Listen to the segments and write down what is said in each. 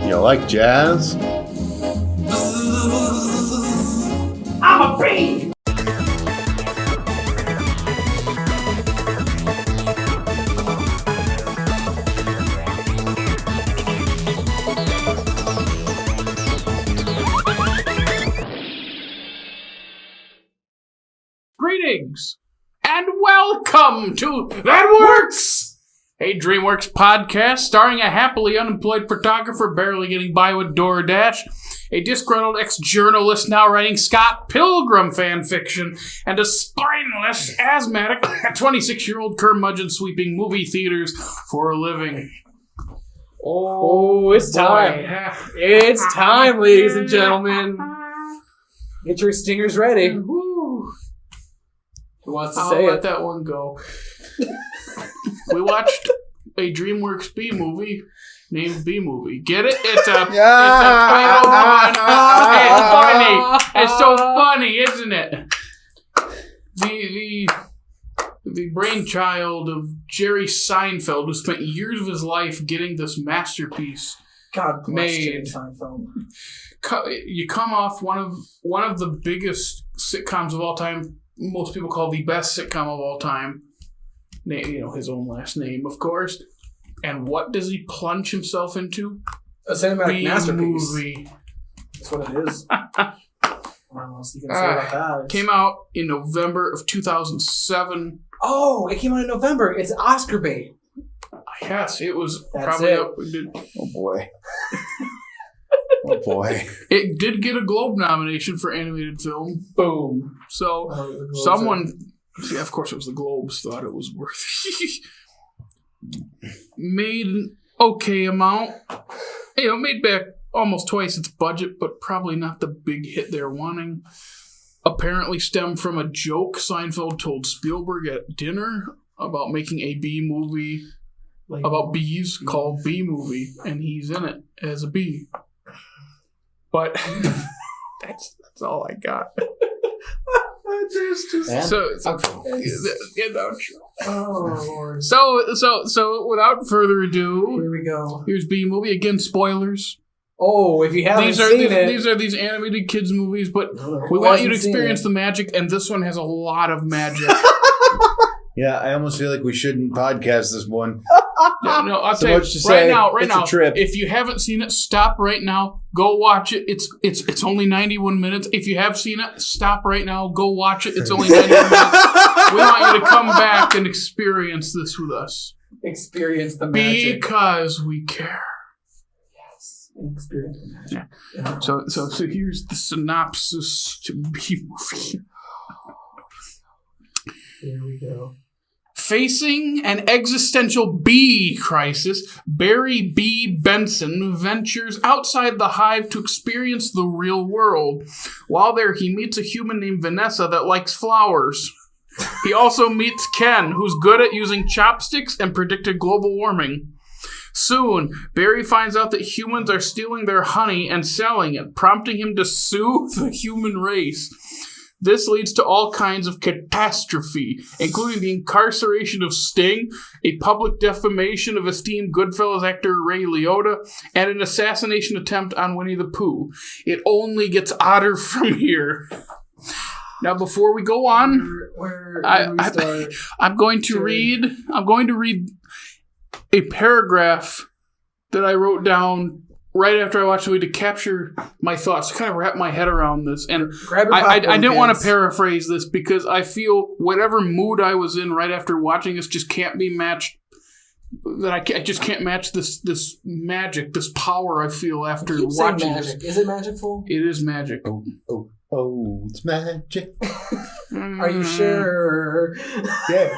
You like jazz? I'm a bee! Greetings and welcome to That Works, a DreamWorks podcast starring a happily unemployed photographer barely getting by with DoorDash, a disgruntled ex-journalist now writing Scott Pilgrim fan fiction, and a spineless, asthmatic, 26-year-old curmudgeon sweeping movie theaters for a living. Oh, it's time. It's time, ladies and gentlemen. Get your stingers ready. Who wants to say I'll let it? that one go. We watched a DreamWorks B movie named B Movie. Get it? It's a title one. It's funny. It's so funny, isn't it? The brainchild of Jerry Seinfeld, who spent years of his life getting this masterpiece God bless made. Jerry Seinfeld. You come off one of the biggest sitcoms of all time. Most people call the best sitcom of all time. You know, his own last name, of course. And what does he plunge himself into? A cinematic masterpiece. Movie. That's what it is. What else you can say about that? Came out in November of 2007. Oh, it came out in November. It's Oscar bait. Yes, it was. That's probably it. up. Oh boy. Oh boy. It did get a Globe nomination for animated film. Boom. So someone, yeah, of course it was the Globes, thought it was worth made an okay amount. You know, made back almost twice its budget, but probably not the big hit they're wanting. Apparently stemmed from a joke Seinfeld told Spielberg at dinner about making a B movie about bees called B Movie, and he's in it as a bee. But that's all I got. So without further ado, Here we go. here's B Movie again. Spoilers. Oh, if you haven't seen it, These are these animated kids movies, but we want you to experience the magic, and this one has a lot of magic. Yeah, I almost feel like we shouldn't podcast this one. Yeah, no, I'll So tell you much to right say, now. it's a trip. If you haven't seen it, stop right now. Go watch it. It's only 91 minutes. If you have seen it, stop right now. Go watch it. It's only 91 minutes. We want you to come back and experience this with us. experience the magic. Because we care. Yes. Experience the magic. Yeah. So here's the synopsis to B Movie. Here we go. Facing an existential bee crisis, Barry B. Benson ventures outside the hive to experience the real world. While there, he meets a human named Vanessa that likes flowers. He also meets Ken, who's good at using chopsticks and predicted global warming. Soon, Barry finds out that humans are stealing their honey and selling it, prompting him to sue the human race. This leads to all kinds of catastrophe, including the incarceration of Sting, a public defamation of esteemed Goodfellas actor Ray Liotta, and an assassination attempt on Winnie the Pooh. It only gets odder from here. Now, before we go on, Where do we start? I'm going to read a paragraph that I wrote down right after I watched the movie to capture my thoughts, to kind of wrap my head around this. And Grab your I popcorn, didn't want to kids. paraphrase this because I feel whatever mood I was in right after watching this just can't be matched. That I just can't match this magic, this power I feel after Keep saying watching magic. this. Is it magicful? It is magic. Oh, it's magic. Are you sure? Yeah.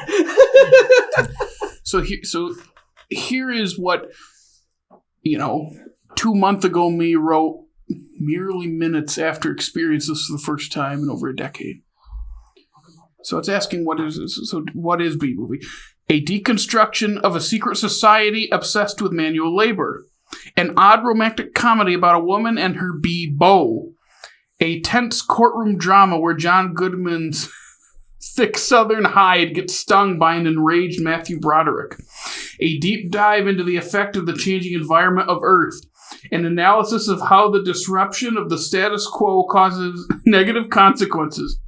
So here is what, 2 months ago me wrote merely minutes after experiencing this for the first time in over a decade. So it's asking what is B Movie? A deconstruction of a secret society obsessed with manual labor. An odd romantic comedy about a woman and her bee beau. A tense courtroom drama where John Goodman's thick southern hide gets stung by an enraged Matthew Broderick. A deep dive into the effect of the changing environment of Earth. An analysis of how the disruption of the status quo causes negative consequences.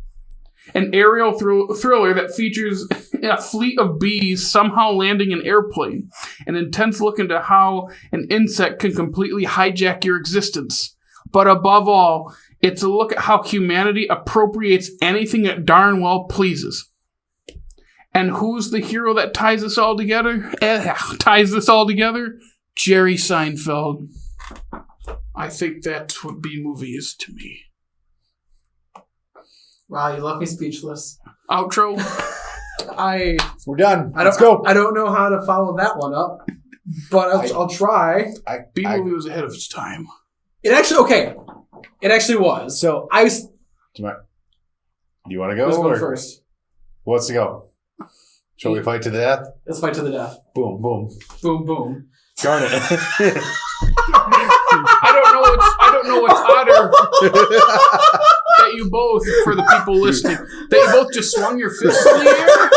An aerial thriller that features a fleet of bees somehow landing an airplane. An intense look into how an insect can completely hijack your existence. But above all, it's a look at how humanity appropriates anything it darn well pleases. And who's the hero that ties this all together? Jerry Seinfeld. I think that's what B-movie is to me. Wow, you left me speechless. Outro. We're done. Let's go. I don't know how to follow that one up, but I'll try. B-movie was ahead of its time. It actually was. So I was. Do you want to go? Who's going first? Who wants to go? Shall we fight to the death? Let's fight to the death. Boom, boom. Boom, boom. Darn it. I don't know what's odder that you both, for the people listening, that you both just swung your fists in the air,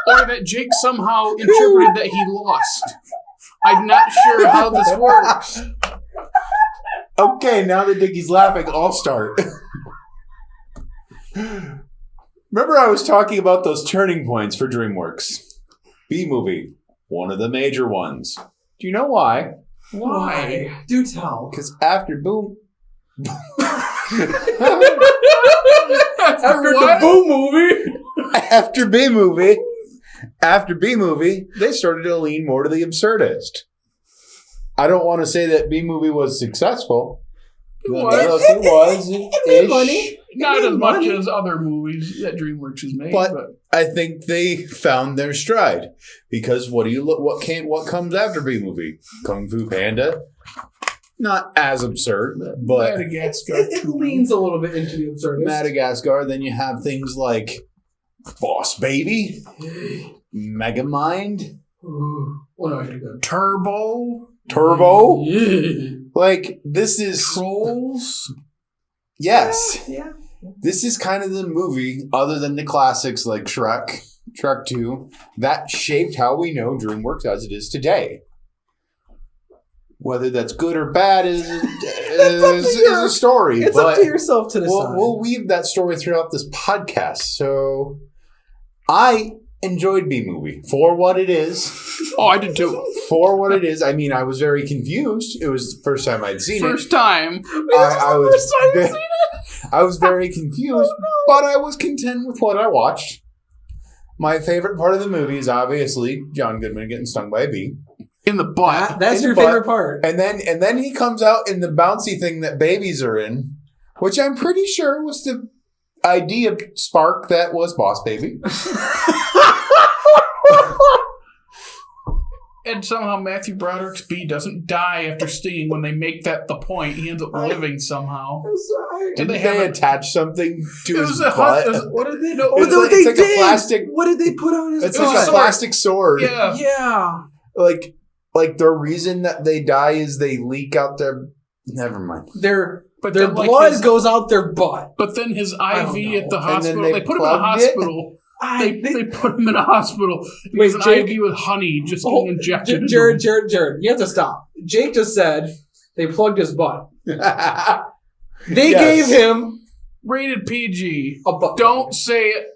or that Jake somehow interpreted that he lost. I'm not sure how this works. Okay, now that Dickey's laughing, I'll start. Remember I was talking about those turning points for DreamWorks? B-movie, one of the major ones. Do you know why? Why? Do tell. Because after Boom... After the Boom movie? After B-movie, they started to lean more to the absurdist. I don't want to say that B-movie was successful. It was. It made money. Not as much as other movies that DreamWorks has made, but I think they found their stride. Because what comes after B-movie? Kung Fu Panda? Not as absurd, but Madagascar. It leans a little bit into the absurdist. Madagascar. Then you have things like Boss Baby, Megamind, What do I think of? Turbo. Yeah. Like, this is... Trolls? Yes. Yeah. This is kind of the movie, other than the classics like Shrek 2, that shaped how we know DreamWorks as it is today. Whether that's good or bad is a story. It's up to yourself to decide. We'll weave that story throughout this podcast. So, I enjoyed B-movie for what it is. Oh, I did too. For what it is. I mean, I was very confused. It was the first time I'd seen it. First time. I was very confused, but I was content with what I watched. My favorite part of the movie is obviously John Goodman getting stung by a bee. In the butt. That's your favorite part. And then he comes out in the bouncy thing that babies are in, which I'm pretty sure was the idea spark that was Boss Baby. And somehow Matthew Broderick's bee doesn't die after stinging when they make that the point. He ends up living somehow. I'm sorry. Did they attach something to his butt? What did they know? It's like a plastic... What did they put on his butt? It's like a plastic sword. Yeah. Like the reason that they die is they leak out their... Never mind. Their blood goes out their butt. But then his IV at the hospital... They put him in a hospital. They put him in a hospital. He has an IV with honey just getting injected. Jared, you have to stop. Jake just said they plugged his butt. They gave him... Rated PG. A butt Don't plug. say it.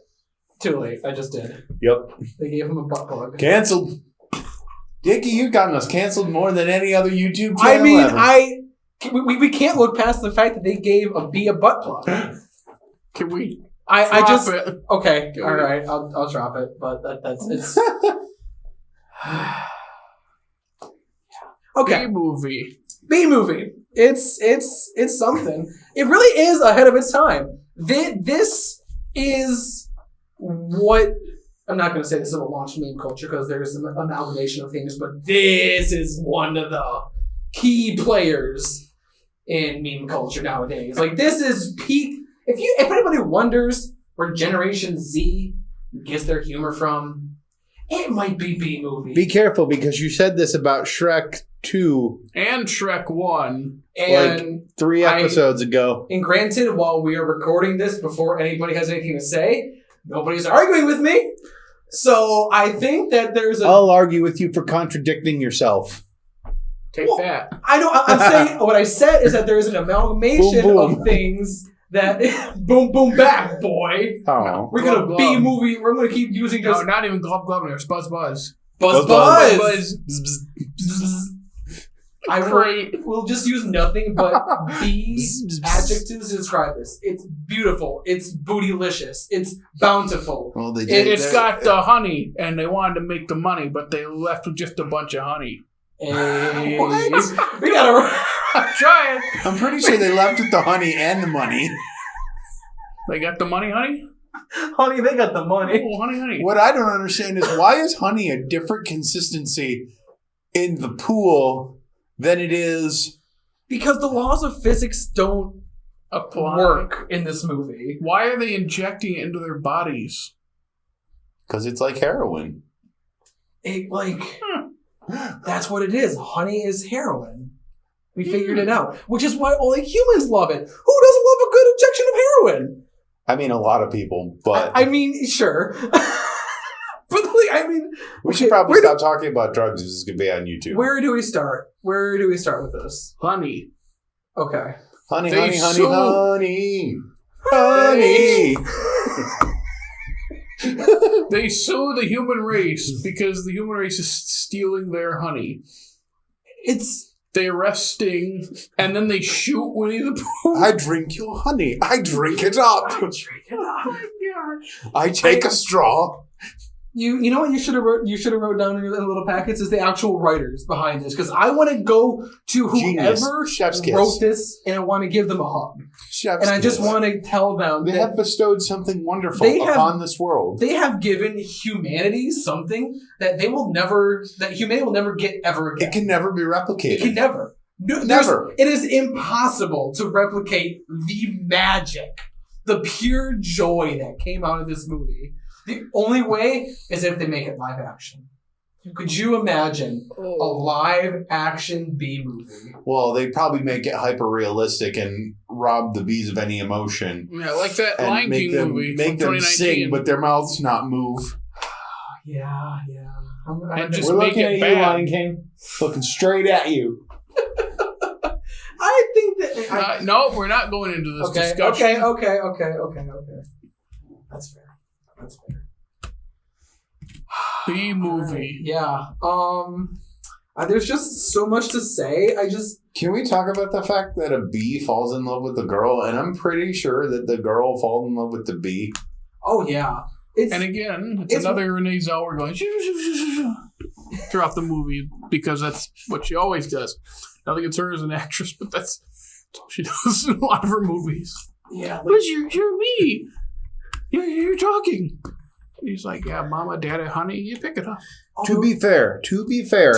Too late. I just did. Yep. They gave him a butt plug. Canceled. Dickey, you've gotten us canceled more than any other YouTube channel I mean, ever. we can't look past the fact that they gave a bee a butt plug. Can we... I just it. Okay, all right, I'll drop it, but it's okay. B movie. It's something. It really is ahead of its time. This is what I'm not going to say this is a launch meme culture because there's an amalgamation of things, but this is one of the key players in meme culture nowadays. Like this is peak. If anybody wonders where Generation Z gets their humor from, it might be B-movie. Be careful because you said this about Shrek 2 and Shrek 1 and like 3 episodes ago. And granted, while we are recording this before anybody has anything to say, Nobody's arguing with me. So I think that there's I'll argue with you for contradicting yourself. Take that. I know. I'm saying what I said is that there is an amalgamation Boom, boom. of things that boom, boom, back, boy. Oh. We're gonna Glub, B glub. movie. We're gonna keep using No, just not even glub glub. There's buzz buzz. buzz. Great. We'll just use nothing but B adjectives to describe this. It's beautiful. It's bootylicious. It's bountiful. Well, they It's got the honey, and they wanted to make the money, but they left with just a bunch of honey. Hey. What? We gotta. I'm trying. I'm pretty sure they left with the honey and the money. They got the money, honey? Honey, they got the money. Oh, honey, honey. What I don't understand is why is honey a different consistency in the pool than it is... Because the laws of physics don't Apply. work in this movie. Why are they injecting it into their bodies? Because it's like heroin. That's what it is. Honey is heroin. We figured it out. Which is why only humans love it. Who doesn't love a good injection of heroin? I mean, a lot of people, but... I mean, sure. But, we should probably stop talking about drugs. This is going to be on YouTube. Where do we start? Where do we start with this? Honey. Okay. Honey, They honey, honey, honey. They sue the human race because the human race is stealing their honey. They arrest Sting, and then they shoot Winnie the Pooh. I drink your honey. I drink it up. Oh my gosh. I take a straw. You know what you should have wrote down in your little packets is the actual writers behind this, because I want to go to whoever Chef's kiss. wrote this and I want to give them a hug. Chef's And I just kiss. want to tell them They that have bestowed something wonderful upon this world. they have given humanity something that humanity will never get ever again. It can never be replicated. It can never. No, Never. It is impossible to replicate the magic, the pure joy that came out of this movie. The only way is if they make it live action. Could you imagine a live action B movie? Well, they probably make it hyper realistic and rob the bees of any emotion. Yeah, like that And Lion make King them, movie make from them 2019. sing, but their mouths not move. Yeah. And just We're make looking it at you, bad. Lion King. Looking straight at you. I think that. No, we're not going into this discussion. Okay. That's fair. B movie. Yeah. There's just so much to say. Can we talk about the fact that a bee falls in love with a girl? And I'm pretty sure that the girl falls in love with the bee. Oh yeah. And again, it's another Renee Zellweger going throughout the movie because that's what she always does. Nothing against her as an actress, but that's all she does in a lot of her movies. Yeah. What's your bee? You're talking. He's like, yeah, mama, daddy, honey, you pick it up. To be fair. To be fair.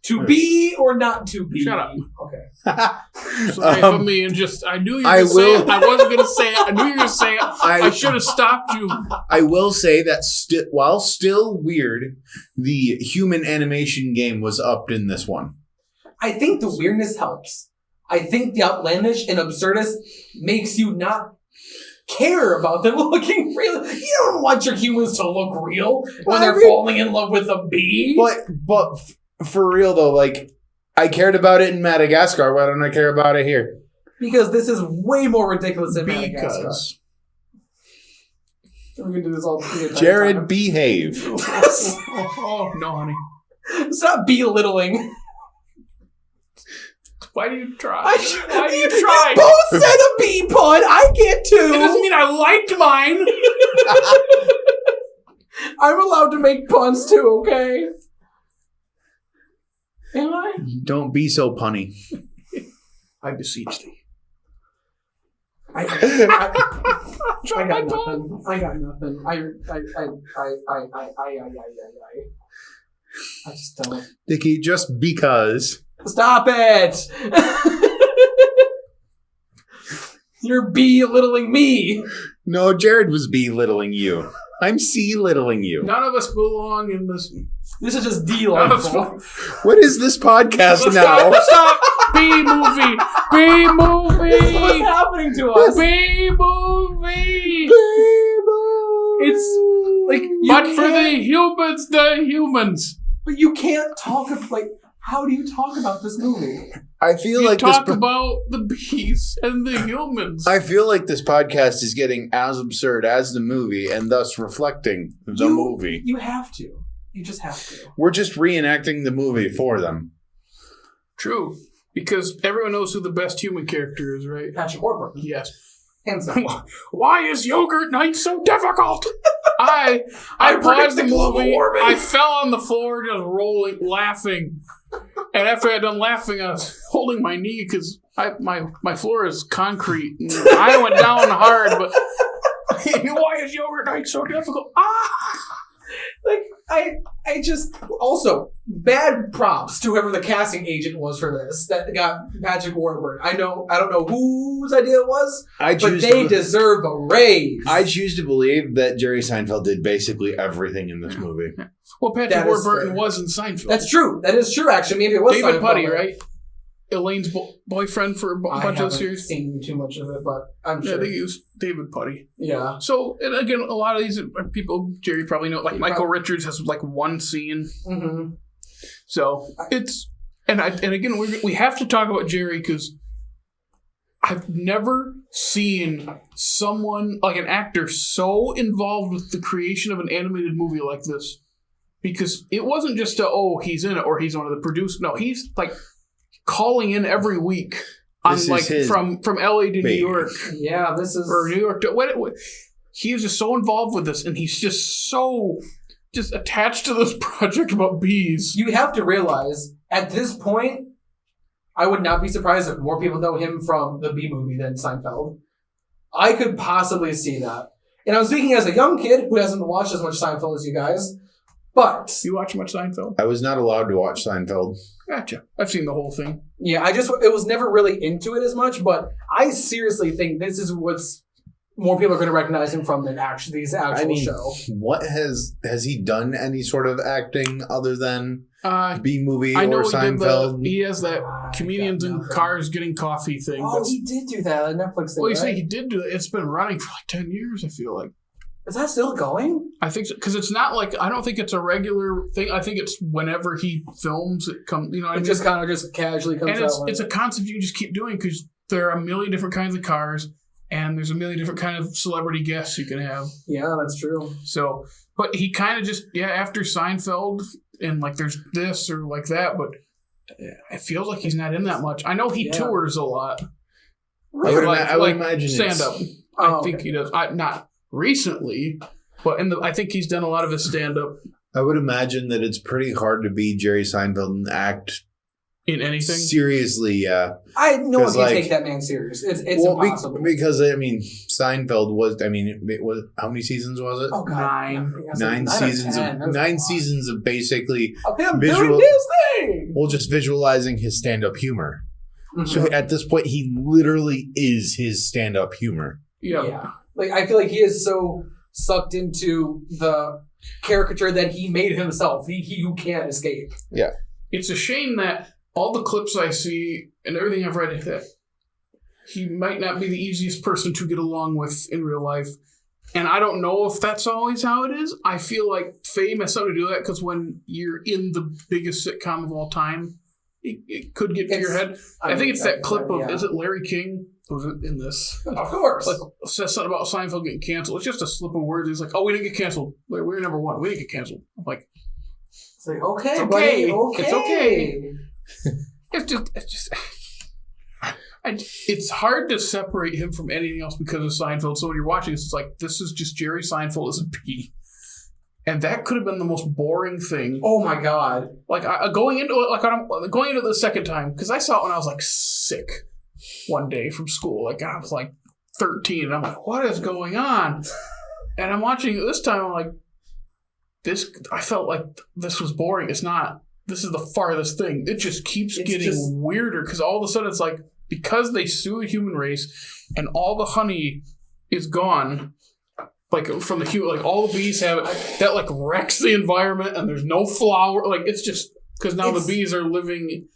To be or not to be? Shut up. Okay. Sorry for me, and I knew you were I going to say will- it. I wasn't going to say it. I knew you were going to say it. I should have stopped you. I will say that while still weird, the human animation game was upped in this one. I think the weirdness helps. I think the outlandish and absurdist makes you not care about them looking real. You don't want your humans to look real when they're falling in love with a bee. But for real though, like I cared about it in Madagascar. Why don't I care about it here? Because this is way more ridiculous than Madagascar. Because We're gonna do this all the entire Jared, time. behave. oh, no, honey. Stop belittling. Why do you try? Why do you try? You both said a bee pun. I get to. It doesn't mean I liked mine. I'm allowed to make puns too, okay? Am I? Don't be so punny. I beseech thee. I got nothing. I just don't. Dickey, just because. Stop it! You're belittling me. No, Jared was belittling you. I'm C-littling you. None of us belong in this. This is just None of us delightful. What is this podcast now? Stop! B-movie! B-movie! This is what's happening to us. B-movie! It's like you But for can't- the humans. But you can't talk of like. How do you talk about this movie? I feel You like talk about the bees and the humans. I feel like this podcast is getting as absurd as the movie, and thus reflecting the movie. You have to. You just have to. We're just reenacting the movie for them. True. Because everyone knows who the best human character is, right? Patrick Warburton. Yes. Handsome. Why is Yogurt Night so difficult? I paused the predicted global movie. warming. I fell on the floor, just rolling, laughing. And after I had done laughing, I was holding my knee because my floor is concrete. And I went down hard, but why is Yogurt Night so difficult? Like I just also bad props to whoever the casting agent was for this that got Patrick Warburton. I don't know whose idea it was, but they deserve a raise. I choose to believe that Jerry Seinfeld did basically everything in this movie. Well, Patrick Warburton was in Seinfeld. That's true. That is true. Actually, maybe it was David Seinfeld, Putty, but right? Elaine's boyfriend for a bunch of the series. I haven't seen too much of it, but I'm sure. Yeah, they use David Putty. Yeah. So, and again, a lot of these are people, Jerry probably know, like Michael Richards has like one scene. Mm-hmm. So, it's, and again, we have to talk about Jerry because I've never seen someone, like an actor, so involved with the creation of an animated movie like this. Because it wasn't just he's in it or he's one of the producers. No, he's like calling in every week on like from LA to New York. Yeah, this is or New York. He is just so involved with this, and he's just so attached to this project about bees. You have to realize at this point, I would not be surprised if more people know him from the Bee Movie than Seinfeld. I could possibly see that, and I'm speaking as a young kid who hasn't watched as much Seinfeld as you guys. But you watch much Seinfeld? I was not allowed to watch Seinfeld. Gotcha. I've seen the whole thing. Yeah, it was never really into it as much, but I seriously think this is what's more people are going to recognize him from than these actual show. What has he done any sort of acting other than Bee Movie I know or Seinfeld? He has that comedians in cars getting coffee thing. Oh, he did do that on Netflix thing, well, you say he did do it. It's been running for like 10 years, I feel like. Is that still going? I think so, because it's not like, I don't think it's a regular thing. I think it's whenever he films, it comes, you know what I mean? Just kind of just casually comes out. And it's a concept you just keep doing because there are a million different kinds of cars and there's a million different kind of celebrity guests you can have. Yeah, that's true. So, but he kind of just, after Seinfeld and like there's this or like that, but it feels like he's not in that much. I know he tours a lot. Really? I would imagine stand-up. I think he does. Not recently, but I think he's done a lot of his stand-up. I would imagine that it's pretty hard to be Jerry Seinfeld and act in anything seriously. Yeah, I know if you take that man serious. It's impossible. Because Seinfeld was. It was how many seasons was it? Oh God, 9 seasons. Nine seasons of basically him doing his thing. Well, just visualizing his stand-up humor. Mm-hmm. So at this point, he literally is his stand-up humor. Yeah. Like, I feel like he is so sucked into the caricature that he made himself. You can't escape. Yeah. It's a shame that all the clips I see and everything I've read, that he might not be the easiest person to get along with in real life. And I don't know if that's always how it is. I feel like fame has something to do with that because when you're in the biggest sitcom of all time, it could get to your head. I think it's that clip of, is it Larry King? Was it in this? Of course. Like, says something about Seinfeld getting canceled. It's just a slip of words. He's like, we didn't get canceled. We were number one. We didn't get canceled. I'm like, it's like, okay, it's buddy, okay. It's okay. It's just, it's hard to separate him from anything else because of Seinfeld. So when you're watching this, it's like, this is just Jerry Seinfeld as a P. And that could have been the most boring thing. Oh my God! Like going into it the second time because I saw it when I was like sick one day from school. Like I was like 13, and I'm like, what is going on? And I'm watching it this time. I'm like, this. I felt like this was boring. It's not. This is the farthest thing. It just keeps getting weirder because all of a sudden it's like because they sue the human race and all the honey is gone. like from the like all the bees have that like wrecks the environment, and there's no flower. Like it's just because now the bees are living,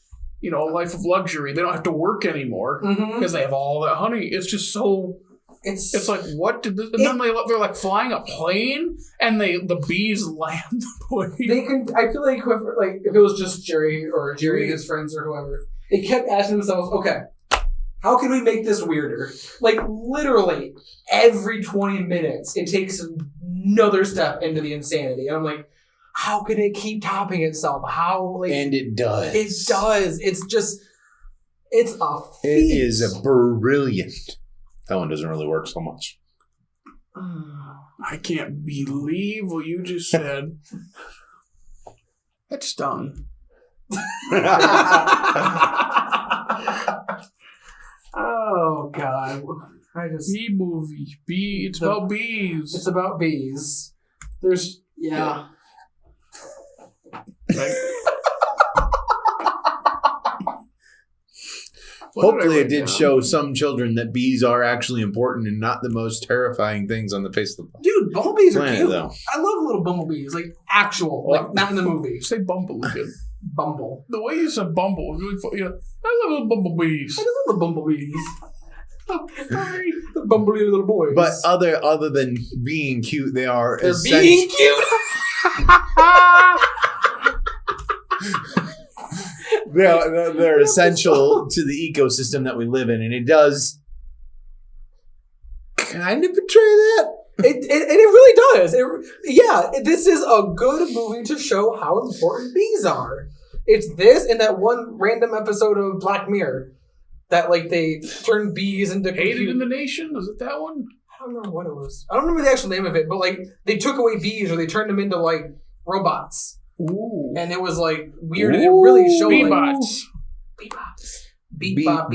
a life of luxury. They don't have to work anymore because they have all that honey. It's just so. It's like what did this, and then they're like flying a plane, and the bees land the plane. They can. I feel like if it was just Jerry and his friends or whoever, they kept asking themselves, okay, how can we make this weirder? Like literally every 20 minutes, it takes another step into the insanity, and I'm like, how can it keep topping itself? How and it does. It does. It's just it's a feat. It is a brilliant. That one doesn't really work so much. I can't believe what you just said. That stung. Oh God! Bee movie. It's about bees. It's about bees. There's Hopefully it did show some children that bees are actually important and not the most terrifying things on the face of the planet. Dude, bumblebees are cute. Though. I love little bumblebees. Like actual, like not in the movie. Say bumble again. Bumble. The way you said bumble is really funny. I love little bumblebees. I love the bumblebees. Sorry. The bumblebee little boys. But other than being cute, they're being cute. They're essential to the ecosystem that we live in, and it does kind of betray that. It really does. This is a good movie to show how important bees are. It's this and that one random episode of Black Mirror that they turn bees into Hated in the Nation. Was it that one? I don't remember what it was. I don't remember the actual name of it, but they took away bees or they turned them into robots. Ooh. And it was weird, and it really showed Bee-bots. Bebop.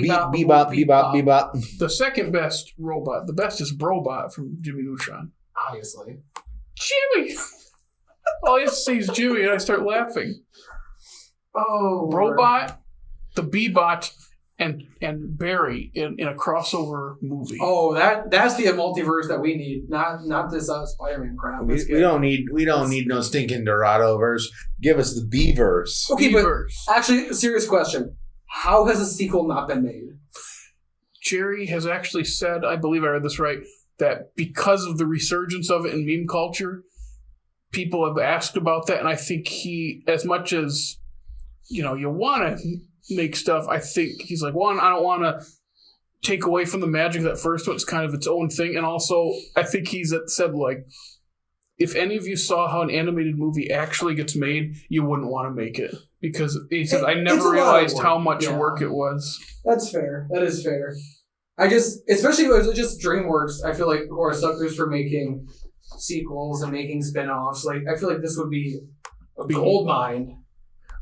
The second best robot. The best is Brobot from Jimmy Neutron. Obviously. Jimmy! All you have to say is Jimmy, and I start laughing. Oh. Brobot, the Bebot, and Barry in a crossover movie. Oh, that's the multiverse that we need. Not this Spider-Man crap. We don't need no stinking Dorado-verse. Give us the Beaverse. Okay, Beavers. But actually, a serious question. How has a sequel not been made? Jerry has actually said, I believe I read this right, that because of the resurgence of it in meme culture, people have asked about that, and I think he, as much as, you want to make stuff, I think he's like, one, I don't want to take away from the magic of that first one. It's kind of its own thing, and also, I think he's said, if any of you saw how an animated movie actually gets made, you wouldn't want to make it. Because he said, I never realized how much work it was. That's fair. That is fair. Especially if it was just DreamWorks, I feel who are suckers for making sequels and making spin-offs. I feel this would be a gold mine.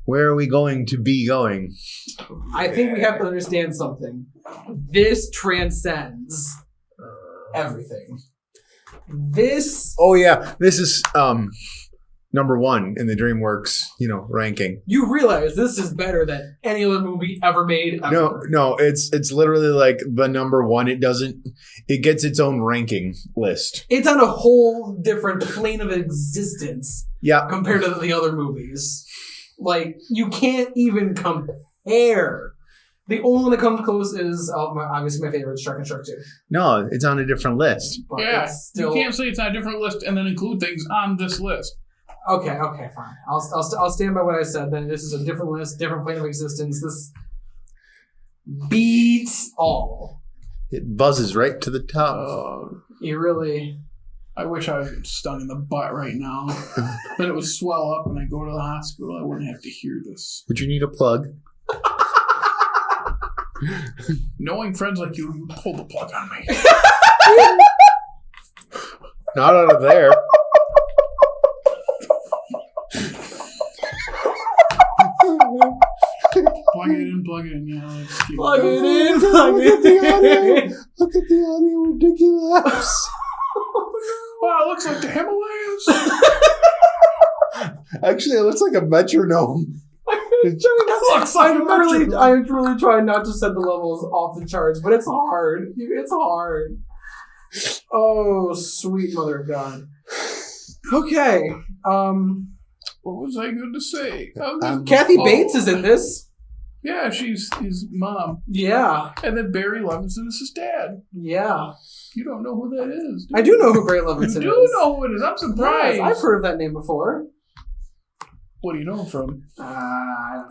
Where are we going to be going? I think we have to understand something. This transcends everything. This... Oh, yeah. This is number one in the DreamWorks, ranking. You realize this is better than any other movie ever made ever. No, it's literally the number one. It gets its own ranking list. It's on a whole different plane of existence. Yeah. Compared to the other movies. You can't even compare. The only one that comes close is obviously my favorite, Shrek and Shrek 2. No, it's on a different list. But yeah, you can't say it's on a different list and then include things on this list. Okay, fine. I'll stand by what I said. Then this is a different list, different plane of existence. This beats all. It buzzes right to the top. You really... I wish I was stung in the butt right now. Then it would swell up and I go to the hospital. I wouldn't have to hear this. Would you need a plug? Knowing friends like you pull the plug on me. Not out of there. Plug it in, yeah. Plug it in. Look at the audio when Dickey laughs. Wow, it looks like the Himalayas. Actually, it looks like a metronome. I'm really trying not to set the levels off the charts, but it's hard. It's hard. Oh, sweet mother of God. Okay. What was I going to say? Kathy Bates is in this. Yeah, she's his mom. Yeah. And then Barry Levinson is his dad. Yeah. You don't know who that is. I do know who Barry Levinson is. You do know who it is. I'm surprised. Yes, I've heard of that name before. What do you know him from?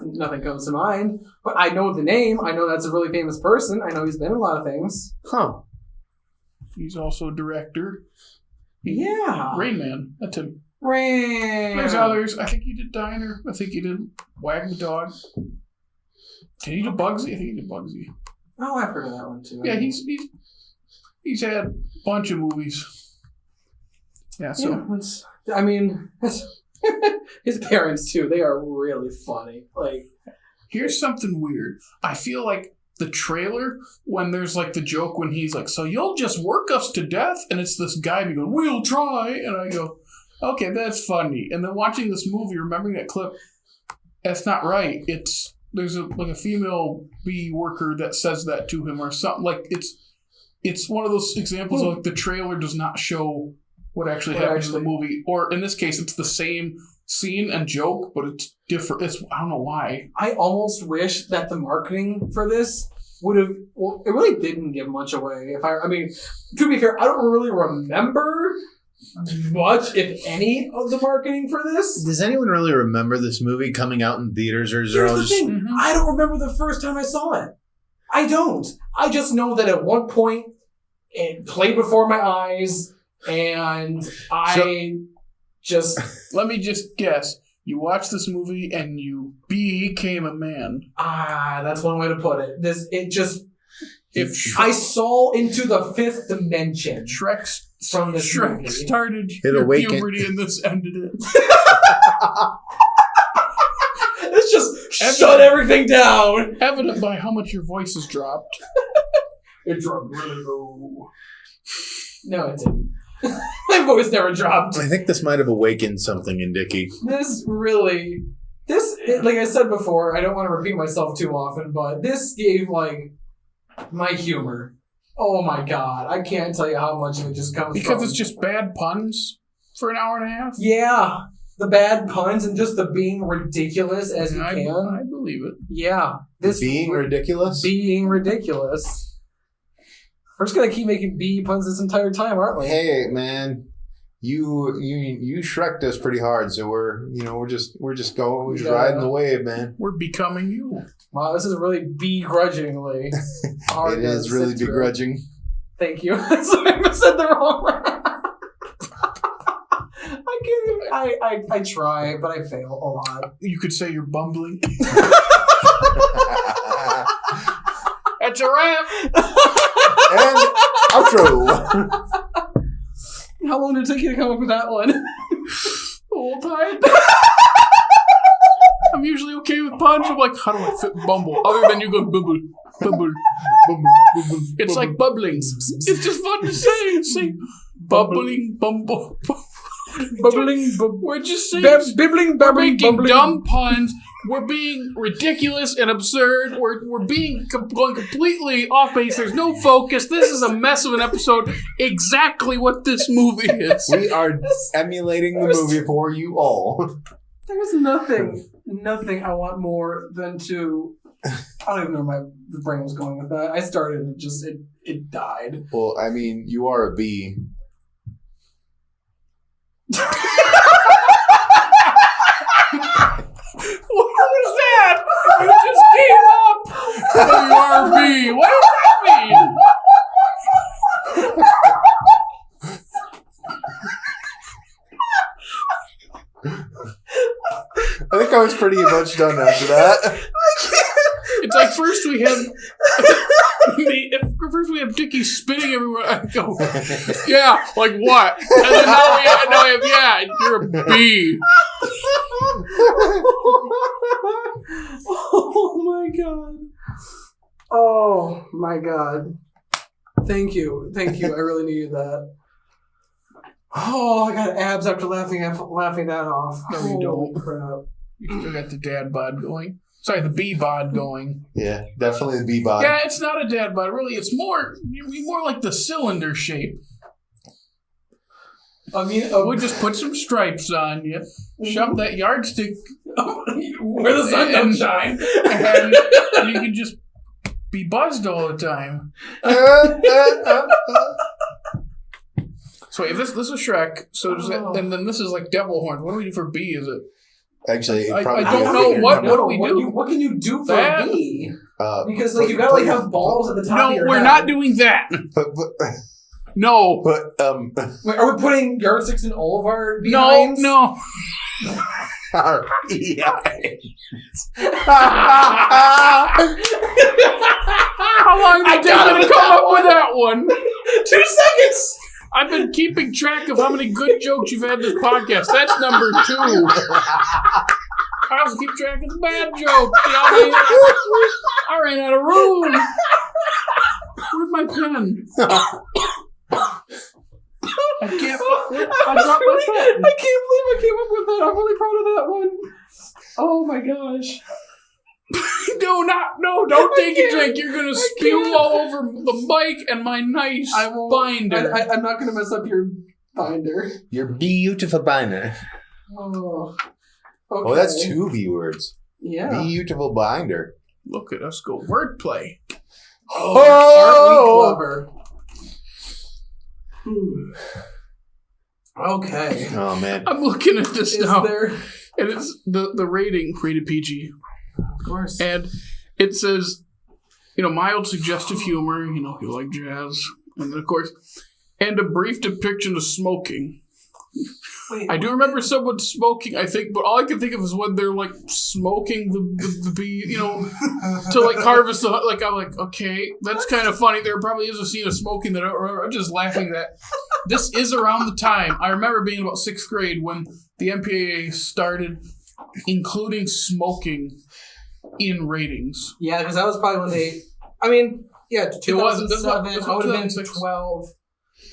Nothing comes to mind. But I know the name. I know that's a really famous person. I know he's been in a lot of things. Huh. He's also a director. Yeah. Rain Man. That's him. Rain. There's others. I think he did Diner. I think he did Wag the Dog. Did he do Bugsy? I think he did Bugsy. Oh, I've heard of that one too. Yeah, he's had a bunch of movies. Yeah, so his parents too. They are really funny. Like, here's something weird. I feel like the trailer, when there's like the joke when he's like, "So you'll just work us to death," and it's this guy going, "We'll try," and I go, "Okay, that's funny." And then watching this movie, remembering that clip, that's not right. There's a female bee worker that says that to him or something. Like it's one of those examples of like the trailer does not show what actually happens in the movie. Or in this case, it's the same scene and joke, but it's different. I don't know why. I almost wish that the marketing for this would have. Well, it really didn't give much away. I mean, to be fair, I don't really remember much, if any, of the marketing for this. Does anyone really remember this movie coming out in theaters, or is there Here's all the just... thing. Mm-hmm. I don't remember the first time I saw it. I don't. I just know that at one point it played before my eyes, and Let me just guess. You watched this movie and you became a man. That's one way to put it. If I saw into the fifth dimension. Shrek movie. started It your awakened. puberty and this ended it. Let's just shut everything down. Evident by how much your voice has dropped. It dropped really low. No, it didn't. My voice never dropped. I think this might have awakened something in Dickey. This, like I said before, I don't want to repeat myself too often, but this gave, like, my humor. Oh my God. I can't tell you how much of it just comes Because from. it's just bad puns for an hour and a half? Yeah. The bad puns and just the being ridiculous as you I can. believe it. Yeah. Being ridiculous? Being ridiculous. We're just gonna keep making bee puns this entire time, aren't we? Hey, man. You Shrek'd us pretty hard, so we're just riding the wave, man. We're becoming you. Wow, this is really begrudgingly hard. It is really begrudging. Thank you. Sorry, I said the wrong word. I can't even. I try, but I fail a lot. You could say you're bumbling. That's a wrap. And outro. How long did it take you to come up with that one? The whole time. I'm usually okay with puns. I'm like, how do I fit bumble? Other than you go bubble, bubble, bubble, bubble. It's like bubbling. It's just fun to say. Say bubbling, bumble. Bubbling, We're just saying. bibbling, We're bubbling, making bubbling. dumb puns. We're being ridiculous and absurd. We're going completely off base. There's no focus. This is a mess of an episode. Exactly what this movie is. We are emulating the movie for you all. There's nothing I want more than to. I don't even know where the brain was going with that. I started and it died. Well, I mean, you are a bee. What was that? You just gave up. WRB. What does that mean? I think I was pretty much done after that. It's like first we have Dickey spinning everywhere. I go, yeah, like what? And then now we have, yeah, you're a bee. Oh my God. Oh my God. Thank you. I really needed that. Oh, I got abs after laughing that off. No, you don't. Holy crap. You still got the dad bod going. Sorry, the bee bod going. Yeah, definitely the bee bod. Yeah, it's not a dad bod. Really, it's more like the cylinder shape. I mean, We'll just put some stripes on you, shove that yardstick where the sun don't shine, and you can just be buzzed all the time. So if this was Shrek, so does that, and then this is like devil horns. What do we do for B? Is it? Actually, I probably don't know. What do we do? What can you do for That? a bee? Because like you gotta like have balls at the top of No, your we're head. not doing that. No. But Wait, are we putting yardsticks in all of our No, behinds? no. yeah. How long did it take me to come up with that one? 2 seconds! I've been keeping track of how many good jokes you've had this podcast. That's number 2. I also keep track of the bad jokes. I ran out of room. Where's my pen? I can't. I dropped my pen. I can't believe I came up with that. I'm really proud of that one. Oh my gosh. No, don't take a drink. You're going to spew all over the mic and my nice binder. I'm not going to mess up your binder. Your beautiful binder. Oh. Okay. Oh, that's 2 B words. Yeah. Beautiful binder. Look at us go. Wordplay. Aren't we clever? Okay. Oh, man. I'm looking at this Is now. there... And it's the rating, rated PG. Of course. And it says, mild suggestive humor, you like jazz. And then, of course, and a brief depiction of smoking. Wait, I do remember someone smoking, I think, but all I can think of is when they're, like, smoking the bee, to, like, harvest the... Like, I'm like, okay, that's kind of funny. There probably is a scene of smoking that I'm just laughing at. This is around the time. I remember being about 6th grade when the MPAA started including smoking in ratings. Yeah, because that was probably when they... I mean, yeah, 2007, This was I would have been 2006. 12.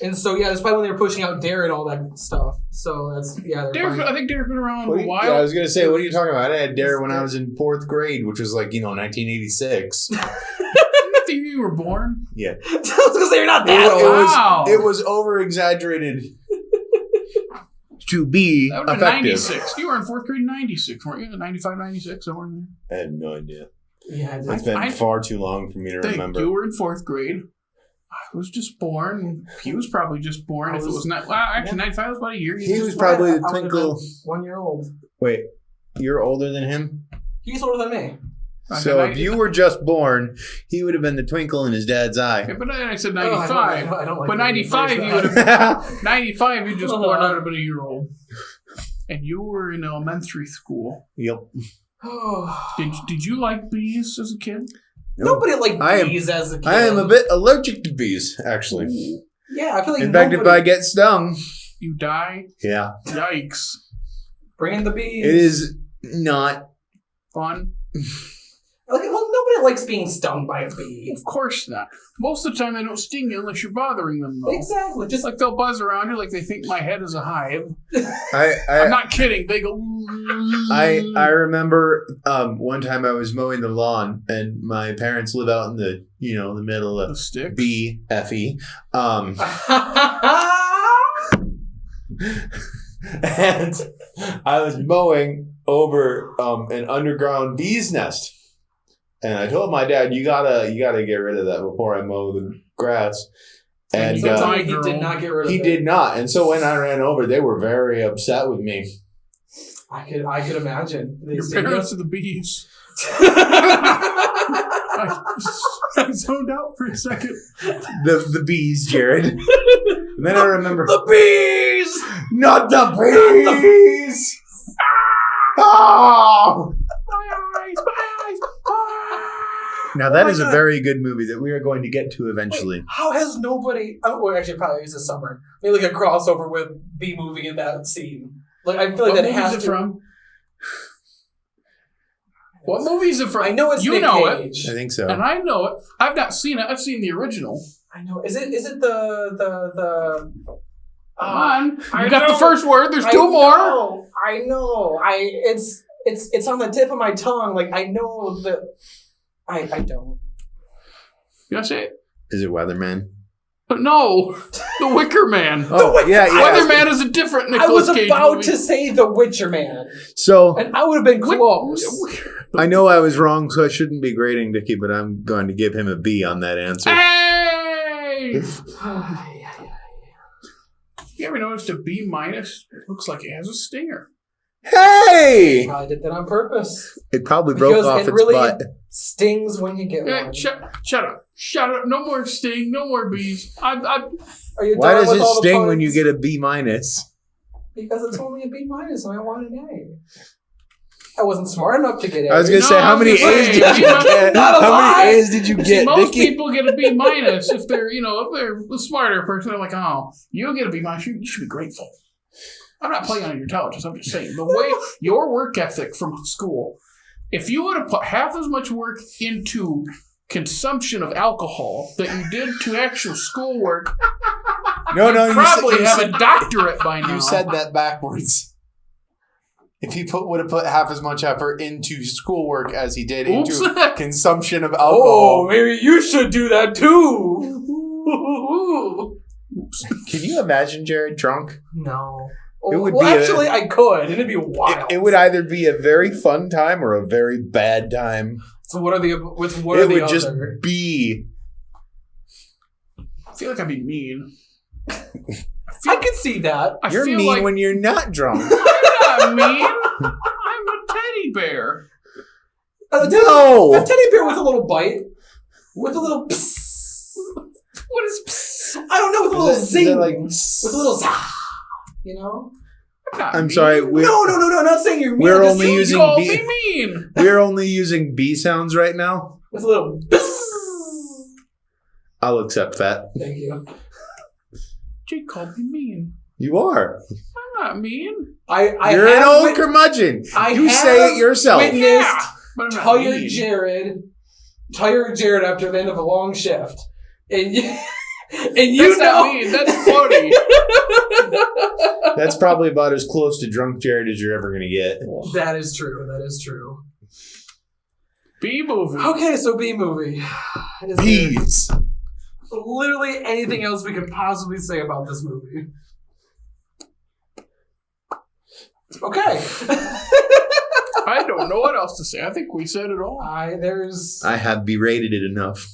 And so, yeah, that's probably when they were pushing out Dare and all that stuff. So that's, yeah. I think Derek's been around a while. Yeah, I was going to say, what are you talking about? I had Dare when I was in 4th grade, which was like, 1986. I think you were born. Yeah. I was going to say, you're not that old. Wow. It was over-exaggerated to be That would have effective. been 96. You were in 4th grade in 96, weren't you? 95, 96, somewhere in I had no idea. Yeah, It's been far too long for me to there. remember. You were in 4th grade. I was just born. He was probably just born. If it was not... Well, actually, 95 was about a year. He was probably the I would've twinkle... been 1 year old. Wait, you're older than him? He's older than me. So if you were just born, he would have been the twinkle in his dad's eye. Okay, but then I said Oh, 95. I don't like But the way you 95, phrase you would that. have... 95, you just born out of a year old. And you were in elementary school. Yep. Did you like bees as a kid? Nobody liked I am- bees as a kid. I am a bit allergic to bees, actually. Yeah, I feel like In fact, if I get stung, You die? yeah, Yikes. bring in the bees. it is not. Fun? Like, well, nobody likes being stung by a bee. Of course not. Most of the time they don't sting you unless you're bothering them, though. Exactly. Just Like they'll buzz around you like they think my head is a hive. I'm I'm not kidding. They go... I remember one time I was mowing the lawn, and my parents live out in the the middle The of sticks? BFE. And I was mowing over an underground bee's nest, and I told my dad, "You gotta get rid of that before I mow the grass." And so tell me my he girl, did not get rid of he it. did not. And so when I ran over, they were very upset with me. I could imagine. They Your say parents are the bees. yes. I zoned out for a second. The bees, Jared. And then I remember The bees. not the bees. Oh! My eyes. Now that Oh my is a God. very good movie that we are going to get to eventually. Wait, how has nobody? Well, actually, probably it's this summer. Maybe like a crossover with B movie in that scene. Like I feel like What that movie has is to. it from? What movie is it from? I know it's You Nick know Cage. I think so. And I know it. I've not seen it. I've seen the original. I know. Is it the? Come on. I You got the know. first word. There's I two more. know, I know. It's on the tip of my tongue. Like I know that. I don't. You want to say it? Is it Weatherman? No, The Wicker Man. Oh, yeah. Weatherman is a different Nicolas Cage movie. I was about to say The Witcher Man. So And I would have been close. I know I was wrong, so I shouldn't be grading Dickey, but I'm going to give him a B on that answer. Hey! You ever noticed a B minus? It looks like it has a stinger. Hey! I did that on purpose. It probably broke Because off it its really butt. stings when you get Hey, one. shut up. Shut up. No more sting. No more B's. Are you Why done does with it all the sting when puns? you get a B minus? Because it's only a B minus, and I want an A. I wasn't smart enough to get A. I was going to say, how many A's did you get? Not a How lot. many A's did you get, Most Dickey? people get a B minus if they're a smarter person. They're like, oh, you get a B minus. You should be grateful. I'm not playing on your intelligence. I'm just saying the way your work ethic from school. If you would have put half as much work into consumption of alcohol that you did to actual schoolwork, No, you'd probably have a doctorate by now. You said that backwards. If he would have put half as much effort into schoolwork as he did into consumption of alcohol. Oh, maybe you should do that too. Can you imagine Jared drunk? No. It would well, be actually, I could. It'd be wild. It would either be a very fun time or a very bad time. So what are the? What are It the would other? just be. I feel like I'd be mean. I can see that. You're feel mean like when you're not drunk. I'm not mean. I'm a teddy bear. No! A teddy bear with a little bite, with a little. Psst. What is psst? I don't know, with a little zing, like, with a little zah. You know. I'm sorry. No. I'm not saying you're mean. We're I'm just only saying using You call B. me mean. We're only using B sounds right now. with a little. Psst. I'll accept that. Thank you. Jake called me mean. You are. I'm not mean. You're an old curmudgeon. You say it yourself. Witnessed Yeah, but I'm not tired mean. Jared after the end of a long shift, and you That's not mean. That's funny. That's probably about as close to drunk Jared as you're ever going to get. That is true. That is true. B movie. Okay, so B movie. Is Bees. there literally anything else we could possibly say about this movie? Okay. I don't know what else to say. I think we said it all. I have berated it enough.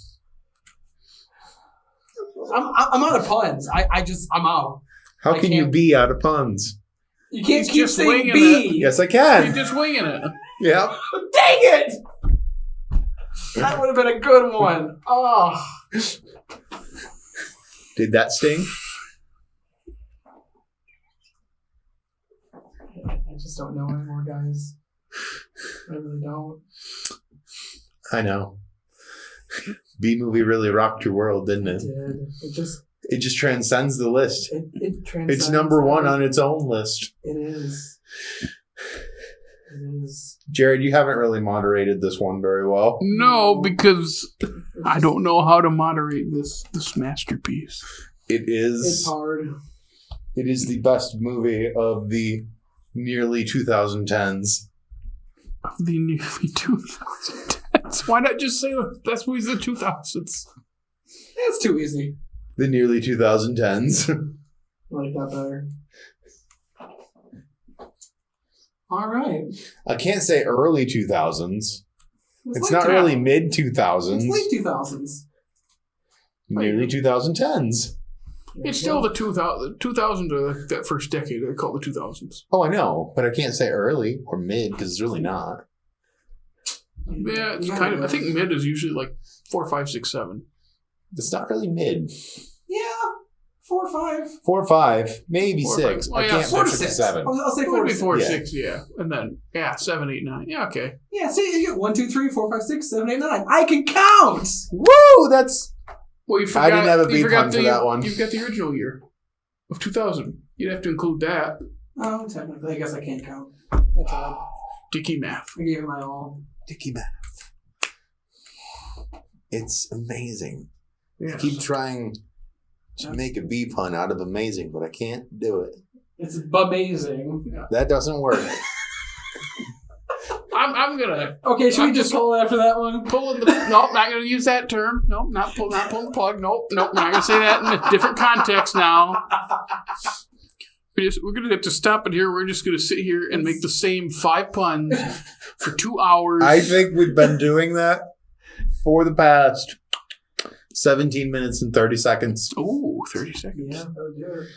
I'm out of puns. I'm out. How I can you can't- be out of puns? You can't He's keep just saying winging B. Yes, I You're can. just winging it. Yep. Dang it! That would have been a good one. Oh. Did that sting? I just don't know anymore, guys. I really don't. I know. B movie really rocked your world, didn't It it? did. It just transcends the list. It transcends. It's number one on its own list. It is. It is. Jared, you haven't really moderated this one very well. No, because I don't know how to moderate this masterpiece. It is. It's hard. It is the best movie of the nearly 2010s. Of the nearly 2010s. Why not just say the best movies of the 2000s? That's too easy. The nearly 2010s. I like that better. All right. I can't say early 2000s. It's not late really mid 2000s. It's late 2000s. Nearly 2010s. It's still the 2000s are that first decade. They call the 2000s. Oh, I know, but I can't say early or mid because it's really not. Yeah, it's kind of. I think mid is usually like 4, 5, 6, 7. It's not really mid. Yeah. 4 or 5. 4 or 5, maybe 4 or 6. 5. I Oh, yeah, can't 4 to picture 6. 7. I'll say It 4 would to be 6. 4, Yeah. 6, yeah. And then, 7, 8, 9. Yeah, okay. Yeah, see, you get 1, 2, 3, 4, 5, 6, 7, 8, 9. I can count! Woo! That's. Well, you forgot, I didn't have a you B forgot pun for that one. You've got the original year of 2000. You'd have to include that. Oh, technically, I guess I can't count. I tried. Dickey math. I gave it my all. Dickey math. It's amazing. Yeah. I keep trying to make a B pun out of amazing, but I can't do it. It's amazing. That doesn't work. I'm gonna. Okay, should I'm we just call it after that one? Pulling the. Nope, not gonna use that term. Nope, not pulling the plug. Nope, not gonna say that in a different context now. We're gonna have to stop it here. We're just gonna sit here and make the same 5 puns for 2 hours. I think we've been doing that for the past 17 minutes and 30 seconds. Ooh, 30 seconds. Yeah, that would do it.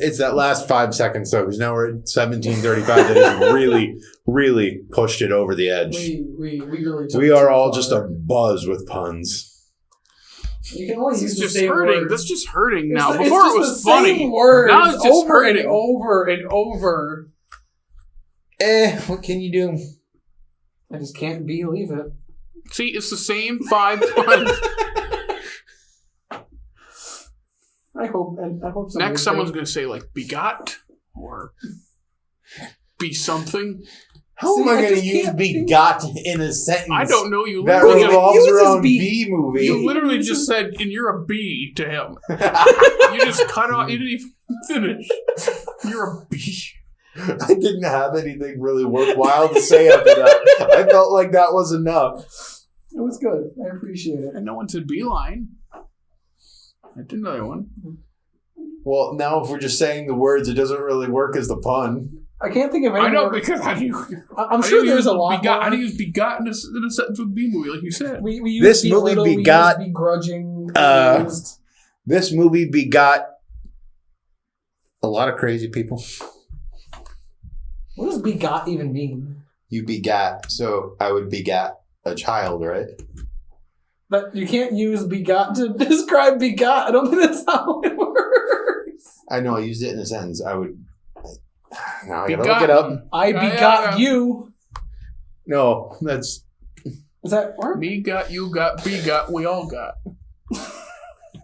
It's that last 5 seconds, though, because now we're at 17:35. That has really pushed it over the edge. We really took We it are too all far. just a buzz with puns. You can only use This is the just same hurting. word. That's just hurting now. It's Before just it was the funny. same words Now it's just over hurting. and over and over. What can you do? I just can't believe it. See, it's the same 5 puns. I hope. Next, someone's going to say, like, begot or be something. How See, am I I going to just use can't begot in a sentence? I don't know. You That literally, revolves uses around B. B movie. you literally just said, and you're a bee to him. You just cut off. You didn't even finish. You're a bee. I didn't have anything really worthwhile to say after that. I felt like that was enough. It was good. I appreciate it. And no one said beeline. I did another one. Well, now if we're just saying the words, it doesn't really work as the pun. I can't think of any I know, more- because how do you... I'm sure there's a lot more. How do you use begot in a sentence with bee movie, like you said? We use This be movie little, begot, we use begrudging. This movie begot a lot of crazy people. What does begot even mean? You begat, so I would begat a child, right? But you can't use begot to describe begot. I don't think that's how it works. I know I used it in a sentence. I would. Now I gotta look it up. I begot you. No, that's. Is that work? Me got, you got, begot, we all got.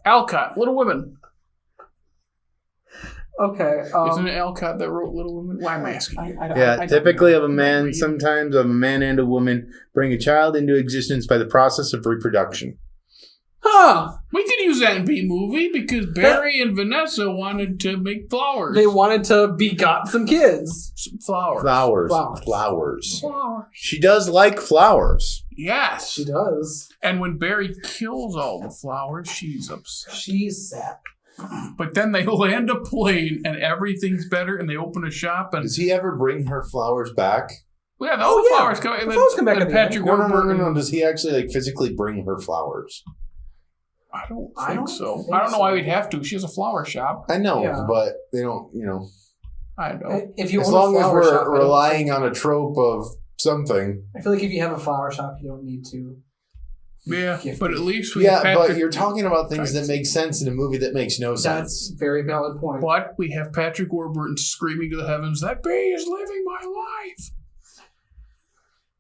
Alcott, Little Women. Okay. Isn't it Alcott that wrote Little Women? Why am I asking you? Yeah, typically of a man, sometimes of a man and a woman, bring a child into existence by the process of reproduction. Huh. We could use that in B-movie because Barry and Vanessa wanted to make flowers. They wanted to begot some kids. Some flowers. Flowers. Flowers. She does like flowers. Yes. She does. And when Barry kills all the flowers, she's upset. She's sad. But then they land a plane and everything's better and they open a shop and... Does he ever bring her flowers back? Yeah, the whole flowers come, and The flowers come back and at the Patrick end. Warburton. No. Does he actually like physically bring her flowers? I don't I think don't so. think I don't know so. why we'd have to. She has a flower shop. I know, Yeah. but they don't. I know. If you As own a long as flower shop, I we're don't relying think- on a trope of something. I feel like if you have a flower shop, you don't need to. Yeah, Gifted. but at least with Yeah, Patrick, but you're talking about things that make sense in a movie that makes no That's sense. a very valid point. But we have Patrick Warburton screaming to the heavens, "That bee is living my life."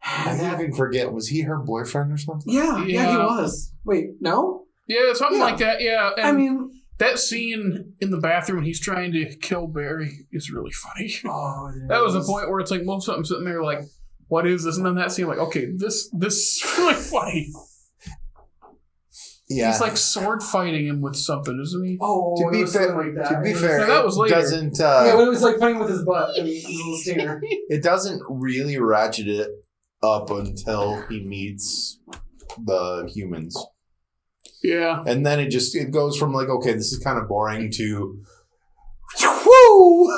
I didn't even forget. Was he her boyfriend or something? Yeah, Yeah. he was. Wait, no? Yeah, something Yeah. like that. Yeah, and I mean, that scene in the bathroom when he's trying to kill Barry is really funny. oh, That was the point where it's like most of them sitting there like, "What is this?" And then that scene, like, okay, this is really funny. Yeah. He's like sword fighting him with something, isn't he? Oh, To it be was fair, something like that. to be It was- fair, No, that was it later. doesn't. yeah, when it was like playing with his butt and his little stinger. It doesn't really ratchet it up until he meets the humans, Yeah. and then it goes from like, okay, this is kind of boring to. Woo!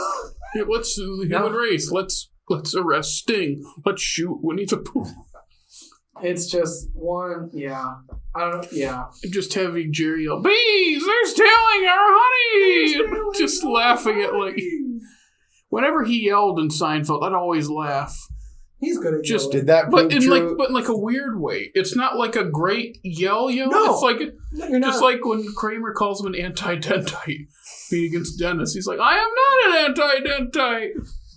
Yeah, let's do the human race. Let's arrest Sting. Let's shoot Winnie the Pooh. It's just one, yeah. I don't, yeah. Just having Jerry yell, "Bees! They're stealing our honey!" Just laughing at like whenever he yelled in Seinfeld, I'd always laugh. He's good at Just yelling. Did that prove But in true? like a weird way. It's not like a great yell. No. It's like You're just not. like when Kramer calls him an anti-dentite being against Dennis. He's like, "I am not an anti-dentite."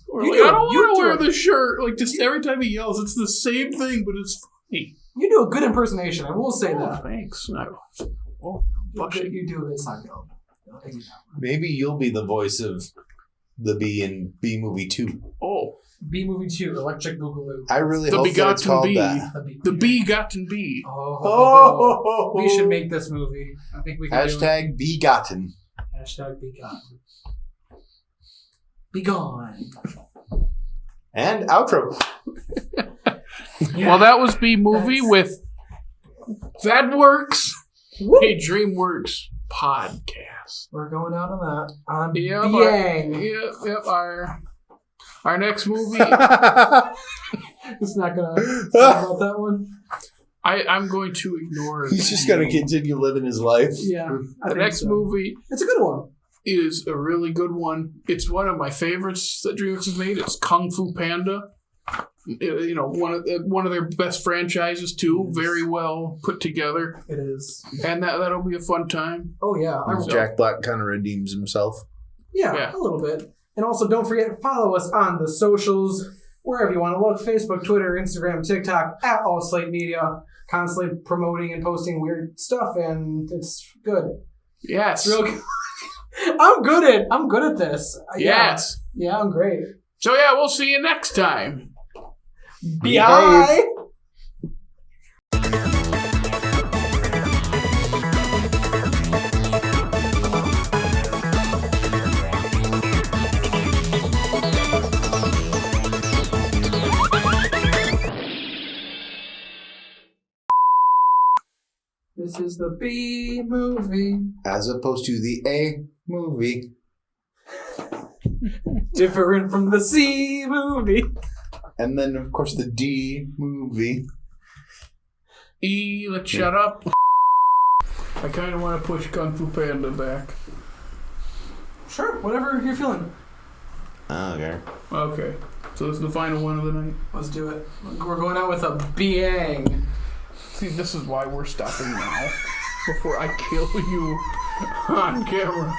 Or You like, do- "I don't you want to do wear it. the shirt." Like just every time he yells, it's the same thing, but it's funny. You do a good impersonation, I will say Oh, that. thanks. No. You do a good Seinfeld. I'll take you down. Maybe you'll be the voice of the bee in B movie 2. Oh, B movie 2, Electric Boogaloo. I really The hope that it's Begotten called Bee. that. the Begotten Bee. Oh, we should make this movie. I think we can Hashtag begotten. do it. Hashtag be gone. Be gone. And outro. Well, that was B Movie with That Works, a DreamWorks podcast. We're going out on that. On Yep, Biang. Yep. Our next movie. It's not gonna talk about that one. I'm going to ignore it. He's just going to continue living his life. Yeah. The next movie It's a good one. is a really good one. It's one of my favorites that DreamWorks has made. It's Kung Fu Panda. One of their best franchises too. Very well put together, It is. and that'll be a fun time. Oh yeah. Jack Black kind of redeems himself. Yeah, a little bit. And also, don't forget to follow us on the socials, wherever you want to look. Facebook, Twitter, Instagram, TikTok, at All Slate Media. Constantly promoting and posting weird stuff, and it's good. Yes, It's real good. I'm good at this. Yes. Yeah, I'm great. So yeah, we'll see you next time. Bye. This is the B movie. As opposed to the A movie. Different from the C movie. And then, of course, the D movie. E, let's shut up. I kind of want to push Kung Fu Panda back. Sure, whatever you're feeling. Okay. Okay, so this is the final one of the night. Let's do it. We're going out with a bang. See, this is why we're stopping now. Before I kill you on camera.